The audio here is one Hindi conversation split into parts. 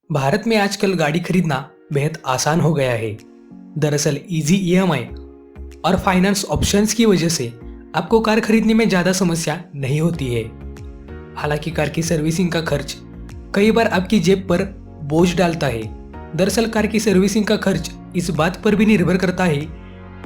भारत में आजकल गाड़ी खरीदना बेहद आसान हो गया है। दरअसल इजी ईएमआई और फाइनेंस ऑप्शंस की वजह से आपको कार खरीदने में ज़्यादा समस्या नहीं होती है। हालांकि कार की सर्विसिंग का खर्च कई बार आपकी जेब पर बोझ डालता है। दरअसल कार की सर्विसिंग का खर्च इस बात पर भी निर्भर करता है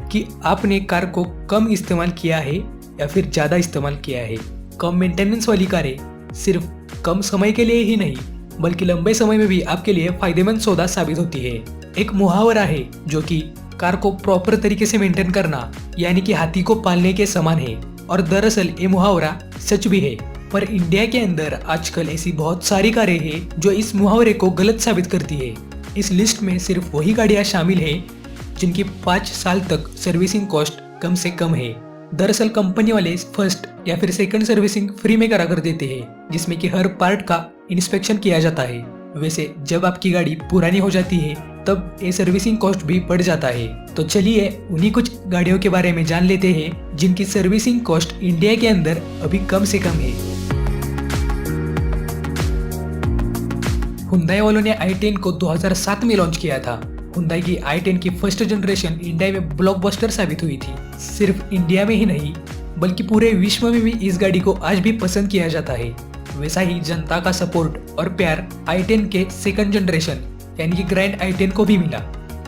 कि आपने कार को कम इस्तेमाल किया है या फिर ज़्यादा इस्तेमाल किया है। कम मेंटेनेंस वाली कारें सिर्फ कम समय के लिए ही नहीं बल्कि लंबे समय में भी आपके लिए फायदेमंद सौदा साबित होती है। एक मुहावरा है जो कि कार को प्रॉपर तरीके से मेंटेन करना यानी कि हाथी को पालने के समान है, और दरअसल ये मुहावरा सच भी है। पर इंडिया के अंदर आजकल ऐसी बहुत सारी कारें हैं जो इस मुहावरे को गलत साबित करती है। इस लिस्ट में सिर्फ वही गाड़ियां शामिल है जिनकी 5 साल तक सर्विसिंग कॉस्ट कम से कम है। दरअसल कंपनी वाले फर्स्ट या फिर सेकंड सर्विसिंग फ्री में करा कर देते हैं, जिसमें कि हर पार्ट का इंस्पेक्शन किया जाता है। वैसे जब आपकी गाड़ी पुरानी हो जाती है तब ये सर्विसिंग कॉस्ट भी बढ़ जाता है। तो चलिए उन्हीं कुछ गाड़ियों के बारे में जान लेते हैं जिनकी सर्विसिंग कॉस्ट इंडिया के अंदर अभी कम से कम है। हुंडई वालों ने i10 को 2007 में लॉन्च किया था। हुंडई की i10 की फर्स्ट जनरेशन इंडिया में ब्लॉकबस्टर साबित हुई थी। सिर्फ इंडिया में ही नहीं बल्कि पूरे विश्व में भी इस गाड़ी को आज भी पसंद किया जाता है। वैसा ही जनता का सपोर्ट और प्यार i10 के सेकंड जनरेशन यानी कि ग्रैंड i10 को भी मिला।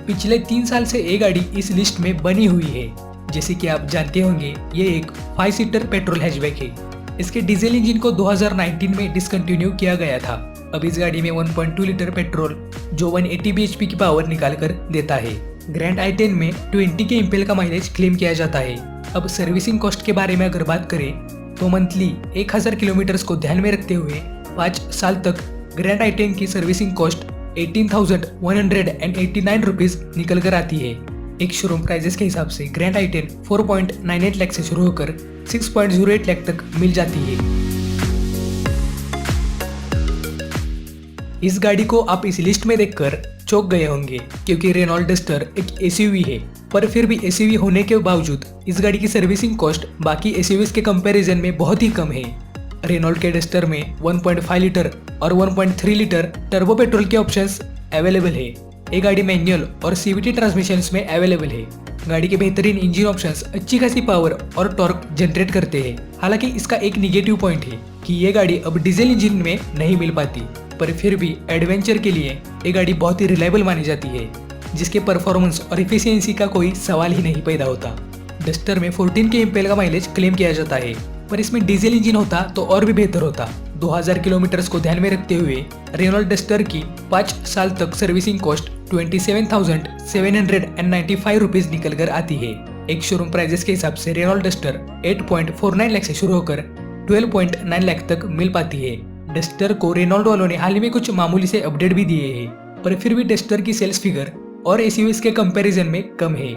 पिछले 3 साल से ये गाड़ी इस लिस्ट में बनी हुई है। जैसे कि आप जानते होंगे ये एक 5 सीटर पेट्रोल हैचबैक है। इसके डीजल इंजन को 2019 में डिसकंटिन्यू किया गया था। अब इस गाड़ी में 1.2 लीटर पेट्रोल जो 180 bhp की पावर निकाल कर देता है। ग्रैंड i10 में 20 के इम्पेल का माइलेज क्लेम किया जाता है। अब सर्विसिंग कॉस्ट के बारे में अगर बात करें तो मंथली 1000 किलोमीटर को ध्यान में रखते हुए 5 साल तक ग्रैंड i10 की सर्विसिंग कॉस्ट 18,189 रुपीज निकल कर आती है। एक शोरूम प्राइजेस के हिसाब से ग्रैंड i10 4.98 लाख से शुरू होकर 6.08 लाख तक मिल जाती है। इस गाड़ी को आप इस लिस्ट में देखकर चौंक गए होंगे क्योंकि रेनॉल्ट डस्टर एक एसयूवी है, पर फिर भी एसयूवी होने के बावजूद इस गाड़ी की सर्विसिंग कॉस्ट बाकी एसयूवीज के कंपैरिजन में बहुत ही कम है। रेनॉल्ट के डस्टर में 1.5 लीटर और 1.3 लीटर टर्बो पेट्रोल के ऑप्शंस अवेलेबल है। ये गाड़ी मैनुअल और सीवीटी ट्रांसमिशंस में अवेलेबल है। गाड़ी के बेहतरीन इंजन ऑप्शंस अच्छी खासी पावर और टॉर्क जनरेट करते हैं। हालांकि इसका एक निगेटिव पॉइंट है कि ये गाड़ी अब डीजल इंजन में नहीं मिल पाती, पर फिर भी एडवेंचर के लिए ये गाड़ी बहुत ही रिलायबल मानी जाती है, जिसके परफॉर्मेंस और इफिशियंसी का कोई सवाल ही नहीं पैदा होता। डस्टर में 14 के इम्पेल का माइलेज क्लेम किया जाता है, पर इसमें डीजल इंजन होता तो और भी बेहतर होता। 2000 किलोमीटर को ध्यान में रखते हुए रेनॉल्ट डस्टर की 5 साल तक सर्विसिंग कॉस्ट 27,795 रुपीज निकल कर आती है। एक शोरूम प्राइजेस के हिसाब से रेनॉल्ट डस्टर 8.49 लाख से शुरू होकर 12.9 लाख तक मिल पाती है। डस्टर को रेनॉल्ट वालों ने हाल ही में कुछ मामूली से अपडेट भी दिए हैं, पर फिर भी डस्टर की सेल्स फिगर और एसयूवीज के कंपैरिजन में कम है।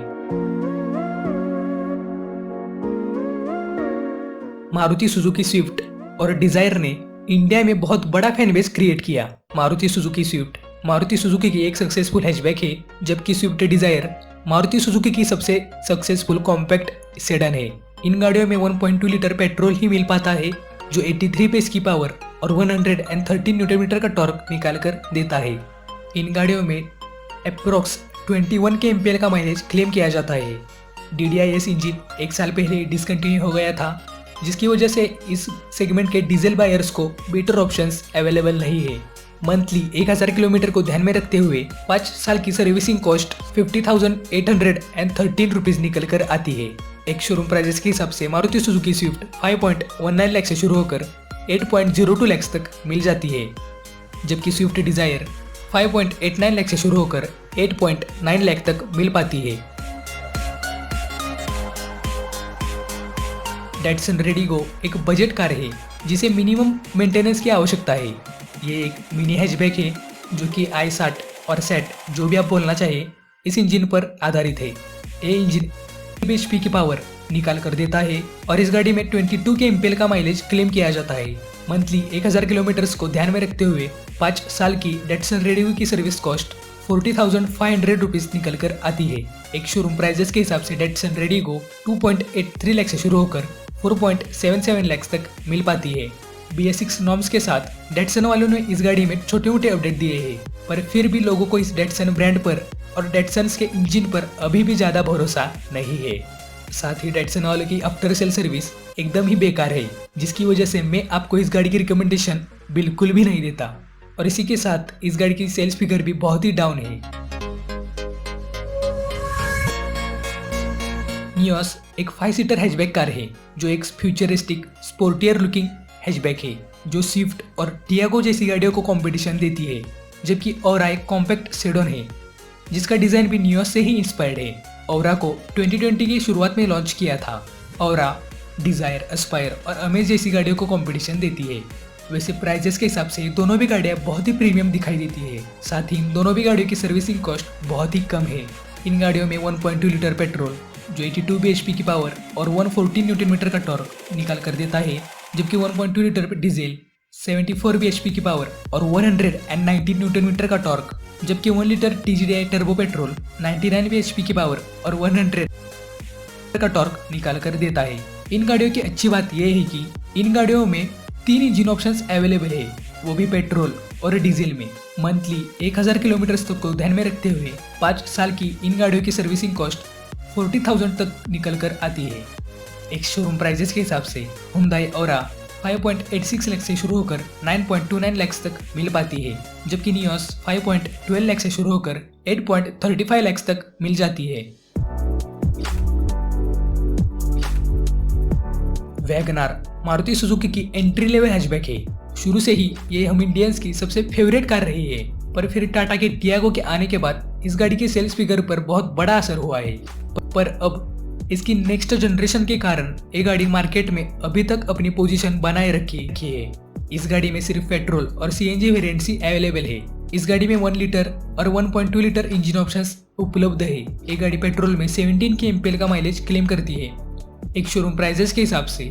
मारुति सुजुकी स्विफ्ट और डिजायर ने इंडिया में बहुत बड़ा फैन बेस क्रिएट किया। Maruti Suzuki Swift Maruti Suzuki की एक सक्सेसफुल हैचबैक है, जबकि स्विफ्ट डिजायर मारुति सुजुकी की सबसे सक्सेसफुल कॉम्पैक्ट सेडान है। इन गाड़ियों में 1.2 लीटर पेट्रोल ही मिल पाता है जो 83 PS की पावर और 113 न्यूटन मीटर का टॉर्क निकाल कर देता है। इन गाड़ियों में अप्रोक्स 21 के एम्पेयर का माइलेज क्लेम किया जाता है। DDIS इंजन 1 साल पहले डिसकंटिन्यू हो गया था, जिसकी वजह से इस सेगमेंट के डीजल बायर्स को बेटर ऑप्शंस अवेलेबल नहीं है। मंथली 1000 किलोमीटर को ध्यान में रखते हुए 5 साल की सर्विसिंग कॉस्ट 50,813 रुपीज निकल कर आती है। एक शोरूम प्राइजेस के हिसाब से मारुति सुजुकी स्विफ्ट 5.19 लाख से शुरू होकर 8.02 लाख तक मिल जाती है, जबकि स्विफ्ट डिजायर 5.89 लाख से शुरू होकर 8.9 लाख तक मिल पाती है। डैटसन रेडिगो एक बजट कार है जिसे मिनिमम मेंटेनेंस की आवश्यकता है। ये एक मिनी हैचबैक है जो कि i60 और सेट जो भी आप बोलना चाहिए इस इंजन पर आधारित है। ये इंजन bhp की पावर निकाल कर देता है और इस गाड़ी में 22 के इम्पेल का माइलेज क्लेम किया जाता है। मंथली 1000 किलोमीटर को ध्यान में रखते हुए 5 साल की डैटसन रेडिगो की सर्विस कॉस्ट 40,500 रुपीज निकल कर आती है। एक शोरूम प्राइजेस के हिसाब से डैटसन रेडिगो 2.83 लाख से शुरू होकर 4.77 लाख तक मिल पाती है। BS6 नॉर्म्स के साथ डेटसन वालों ने इस गाड़ी में छोटे मोटे अपडेट दिए हैं, पर फिर भी लोगों को इस डेटसन ब्रांड पर और डेटसन के इंजन पर अभी भी ज़्यादा भरोसा नहीं है। साथ ही डेटसन वालों की आफ्टर सेल सर्विस एकदम ही बेकार है, जिसकी वजह से मैं आपको इस गाड़ी की रिकमेंडेशन बिल्कुल भी नहीं देता। और इसी के साथ इस गाड़ी की सेल्स फिगर भी बहुत ही डाउन है। नियोस एक 5 सीटर हैचबैक कार है जो एक फ्यूचरिस्टिक स्पोर्टियर लुकिंग हैचबैक है जो स्विफ्ट और टियागो जैसी गाड़ियों को कंपटीशन देती है, जबकि औरा एक कॉम्पैक्ट सेडन है जिसका डिजाइन भी नियोस से ही इंस्पायर्ड है। औरा को 2020 की शुरुआत में लॉन्च किया था। औरा डिजायर, एस्पायर और अमेज जैसी गाड़ियों को कंपटीशन देती है। वैसे प्राइजेस के हिसाब से दोनों भी गाड़ियां बहुत ही प्रीमियम दिखाई देती है। साथ ही इन दोनों भी गाड़ियों की सर्विसिंग कॉस्ट बहुत ही कम है। इन गाड़ियों में 1.2 लीटर पेट्रोल जो 82 bhp की पावर और 114 न्यूटन मीटर का टॉर्क निकाल कर देता है, जबकि 1.2 लीटर डीजल 74 bhp की पावर और 119 न्यूटन मीटर का टॉर्क, जबकि 1 litre TGDI turbo petrol 99 bhp की पावर और 100 का टॉर्क निकाल कर देता है। इन गाड़ियों की अच्छी बात यह है कि इन गाड़ियों में 3 इंजन ऑप्शंस अवेलेबल है, वो भी पेट्रोल और डीजल में। मंथली 1000 किलोमीटर तक को ध्यान में रखते हुए 5 साल की इन गाड़ियों की सर्विसिंग कॉस्ट 40,000 तक निकल कर आती है। एक शोरूम प्राइजेस के हिसाब से हुंडई औरा 5.86 लाख से शुरू होकर 9.29 लाख तक मिल पाती है, जबकि नियोस 5.12 लाख से शुरू होकर 8.35 लाख तक मिल जाती है। वैगनार मारुति सुजुकी की एंट्री लेवल हैचबैक है। शुरू से ही ये हम इंडियंस की सबसे फेवरेट कार रही है, पर फिर टाटा के टियागो के आने के बाद इस गाड़ी के सेल्स फिगर पर बहुत बड़ा असर हुआ है। पर अब इसकी नेक्स्ट जनरेशन के कारण ये गाड़ी मार्केट में अभी तक अपनी पोजीशन बनाए रखी है। इस गाड़ी में सिर्फ पेट्रोल और CNG वेरिएंट्स ही अवेलेबल है। इस गाड़ी में 1 लीटर और 1.2 लीटर इंजन ऑप्शंस उपलब्ध है। ये गाड़ी पेट्रोल में 17 kmpl का माइलेज क्लेम करती है। एक शोरूम प्राइजेस के हिसाब से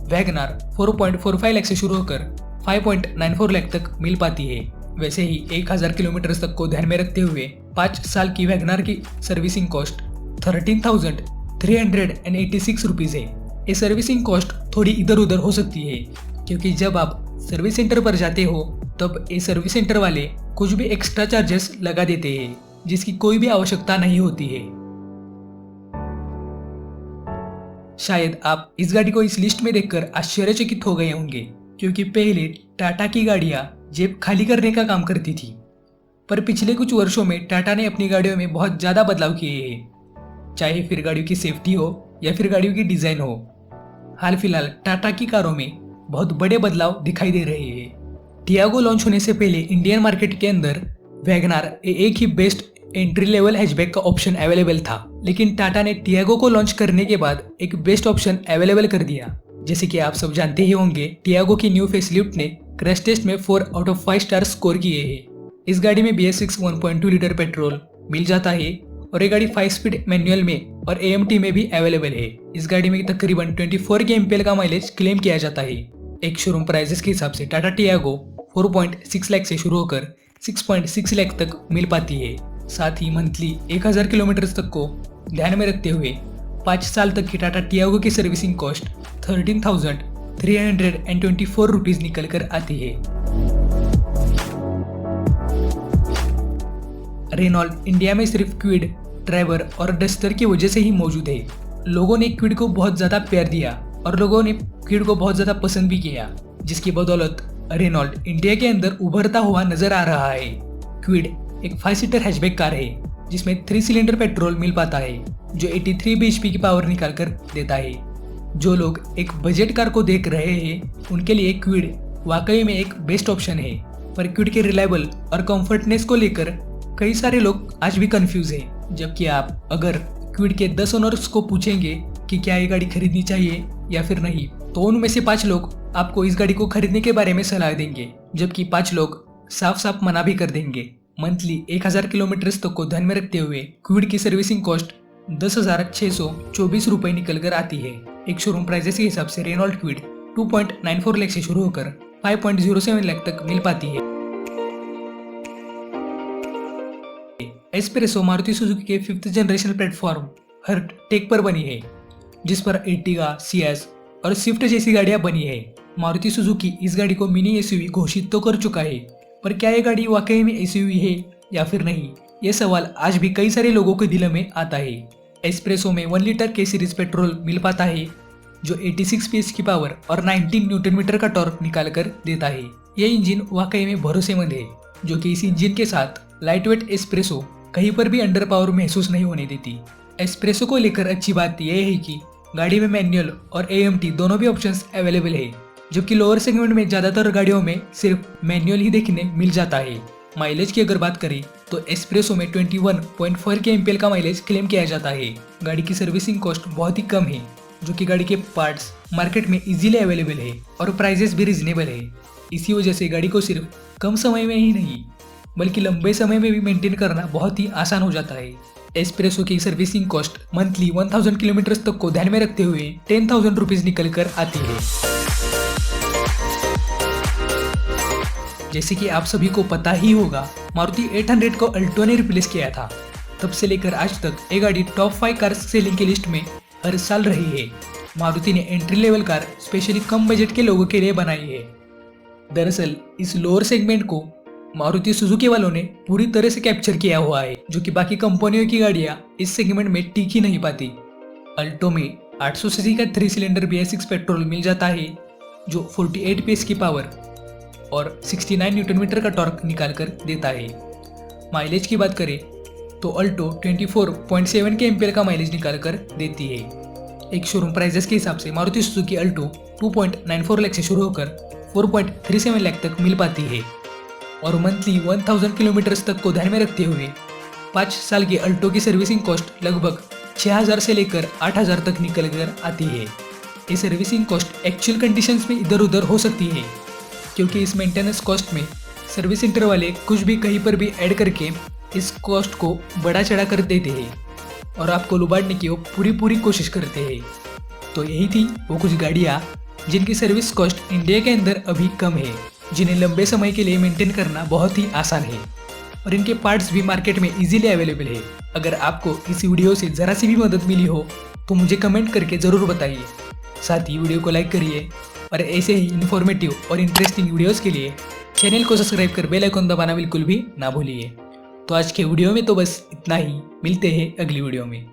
वैगनार 4.45 लाख से शुरू होकर 5.94 लाख तक मिल पाती है। वैसे ही 1000 किलोमीटर तक को ध्यान में रखते हुए 5 साल की वैगनार की सर्विसिंग कॉस्ट 13,386 रुपीज़ है। ये सर्विसिंग कॉस्ट थोड़ी इधर उधर हो सकती है, क्योंकि जब आप सर्विस सेंटर पर जाते हो तब ये सर्विस सेंटर वाले कुछ भी एक्स्ट्रा चार्जेस लगा देते हैं, जिसकी कोई भी आवश्यकता नहीं होती है। शायद आप इस गाड़ी को इस लिस्ट में देखकर आश्चर्यचकित हो गए होंगे, क्योंकि पहले टाटा की गाड़ियां जेब खाली करने का काम करती थी, पर पिछले कुछ वर्षों में टाटा ने अपनी गाड़ियों में बहुत ज़्यादा बदलाव किए हैं, चाहे फिर गाड़ियों की सेफ्टी हो या फिर गाड़ियों की डिज़ाइन हो। हाल फिलहाल टाटा की कारों में बहुत बड़े बदलाव दिखाई दे रहे हैं। टियागो लॉन्च होने से पहले इंडियन मार्केट के अंदर वैगनार एक ही बेस्ट एंट्री लेवल हैचबैक का ऑप्शन अवेलेबल था, लेकिन टाटा ने टियागो को लॉन्च करने के बाद एक बेस्ट ऑप्शन अवेलेबल कर दिया। जैसे कि आप सब जानते ही होंगे, टियागो की न्यू फेसलिफ्ट ने क्रैश टेस्ट में 4 आउट ऑफ 5 स्टार स्कोर किए हैं। इस गाड़ी में BS6 1.2 लीटर पेट्रोल मिल जाता है और ये गाड़ी 5 स्पीड मैनुअल में और AMT में भी अवेलेबल है। इस गाड़ी में तकरीबन 24 kmpl का माइलेज क्लेम किया जाता है। एक शोरूम प्राइजेस के हिसाब से टाटा टियागो 4.6 लाख से शुरू होकर 6.6 लाख तक मिल पाती है। साथ ही मंथली 1000 किलोमीटर तक को ध्यान में रखते हुए 5 साल तक की टाटा टियागो की सर्विसिंग कॉस्ट 13,324 रुपीज निकल कर आती है। रेनॉल्ट इंडिया में सिर्फ क्विड, ड्राइवर और डस्टर की वजह से ही मौजूद है। लोगों ने क्विड को बहुत ज़्यादा प्यार दिया और लोगों ने क्विड को बहुत ज़्यादा पसंद भी किया, जिसकी बदौलत रेनॉल्ट इंडिया के अंदर उभरता हुआ नजर आ रहा है। क्विड एक 5 सीटर हैचबैक कार है जिसमें 3 सिलेंडर पेट्रोल मिल पाता है जो 83 bhp की पावर निकाल कर देता है। जो लोग एक बजट कार को देख रहे हैं उनके लिए क्विड वाकई में एक बेस्ट ऑप्शन है, पर क्विड के रिलायबल और कंफर्टनेस को लेकर कई सारे लोग आज भी कंफ्यूज हैं। जबकि आप अगर क्विड के 10 ओनर्स को पूछेंगे कि क्या ये गाड़ी खरीदनी चाहिए या फिर नहीं, तो उनमें से 5 लोग आपको इस गाड़ी को खरीदने के बारे में सलाह देंगे, जबकि 5 लोग साफ साफ मना भी कर देंगे। मंथली 1000 किलोमीटर तक को ध्यान में रखते हुए क्विड की सर्विसिंग कॉस्ट 10,624 रुपए निकल कर आती है। एक शोरूम प्राइजेस के हिसाब से रेनॉल्ट क्विड 2.94 लाख से शुरू होकर 5.07 लाख तक मिल पाती है। एस्प्रेसो मारुति सुजुकी के 5th generation platform hurt take पर बनी है, जिस पर एर्टिगा, सियाज और स्विफ्ट जैसी गाड़ियां बनी है। मारुति सुजुकी इस गाड़ी को मिनी एसयूवी घोषित तो कर चुका है, पर क्या ये गाड़ी वाकई में एसयूवी है या फिर नहीं, ये सवाल आज भी कई सारे लोगों के दिल में आता है। एस्प्रेसो में 1 लीटर के सीरीज पेट्रोल मिल पाता है जो 86 पीएस की पावर और 19 न्यूटन मीटर का टॉर्क निकाल कर देता है। यह इंजन वाकई में भरोसेमंद है, जो कि इस इंजन के साथ लाइटवेट एस्प्रेसो कहीं पर भी अंडर पावर महसूस नहीं होने देती। एस्प्रेसो को लेकर अच्छी बात यह है कि गाड़ी में मैनुअल और AMT दोनों भी ऑप्शंस अवेलेबल है, जबकि लोअर सेगमेंट में ज्यादातर गाड़ियों में सिर्फ मैनुअल ही देखने मिल जाता है। माइलेज की अगर बात करें तो एस्प्रेसो में 21.4 kmpl का माइलेज क्लेम किया जाता है। गाड़ी की सर्विसिंग कॉस्ट बहुत ही कम है, जो कि गाड़ी के पार्ट्स मार्केट में इजीली अवेलेबल है और प्राइजेस भी रिजनेबल है। इसी वजह से गाड़ी को सिर्फ कम समय में ही नहीं बल्कि लंबे समय में भी मेंटेन करना बहुत ही आसान हो जाता है। एस्प्रेसो की सर्विसिंग कॉस्ट मंथली 1000 किलोमीटर तक को ध्यान में रखते हुए 10,000 रुपीज निकल कर आती है। जैसे कि आप सभी को पता ही होगा, मारुति 800 को अल्टो ने रिप्लेस किया था। तब से लेकर आज तक ये गाड़ी टॉप 5 कार सेलिंग की लिस्ट में हर साल रही है। मारुति ने एंट्री लेवल कार स्पेशली कम बजट के लोगों के लिए बनाई है। दरअसल इस लोअर सेगमेंट को मारुति सुजुकी वालों ने पूरी तरह से कैप्चर किया हुआ है, जो कि बाकी कंपनियों की गाड़ियां इस सेगमेंट में टिक ही नहीं पाती। अल्टो में 800 सीसी का 3 सिलेंडर BS6 पेट्रोल मिल जाता है जो 48 पीएस की पावर और 69 न्यूटन मीटर का टॉर्क निकाल कर देता है। माइलेज की बात करें तो अल्टो 24.7 kmpl का माइलेज निकाल कर देती है। एक शोरूम प्राइजेस के हिसाब से मारुति सुजुकी अल्टो 2.94 लाख से शुरू होकर 4.37 लाख तक मिल पाती है और मंथली 1000 किलोमीटर्स तक को ध्यान में रखते हुए 5 साल की अल्टो की सर्विसिंग कॉस्ट लगभग 6000 से लेकर 8000 तक निकल कर आती है। ये सर्विसिंग कॉस्ट एक्चुअल कंडीशंस में इधर उधर हो सकती है, क्योंकि इस मेंटेनेंस कॉस्ट में सर्विस सेंटर वाले कुछ भी कहीं पर भी ऐड करके इस कॉस्ट को बड़ा चढ़ा कर देते हैं और आपको लुभाड़ने की वो पूरी कोशिश करते हैं। तो यही थी वो कुछ गाड़ियाँ जिनकी सर्विस कॉस्ट इंडिया के अंदर अभी कम है, जिन्हें लंबे समय के लिए मेंटेन करना बहुत ही आसान है और इनके पार्ट्स भी मार्केट में इजीली अवेलेबल है। अगर आपको इस वीडियो से ज़रा सी भी मदद मिली हो तो मुझे कमेंट करके ज़रूर बताइए। साथ ही वीडियो को लाइक करिए और ऐसे ही इन्फॉर्मेटिव और इंटरेस्टिंग वीडियोस के लिए चैनल को सब्सक्राइब कर बेल आइकन दबाना बिल्कुल भी ना भूलिए। तो आज के वीडियो में तो बस इतना ही, मिलते हैं अगली वीडियो में।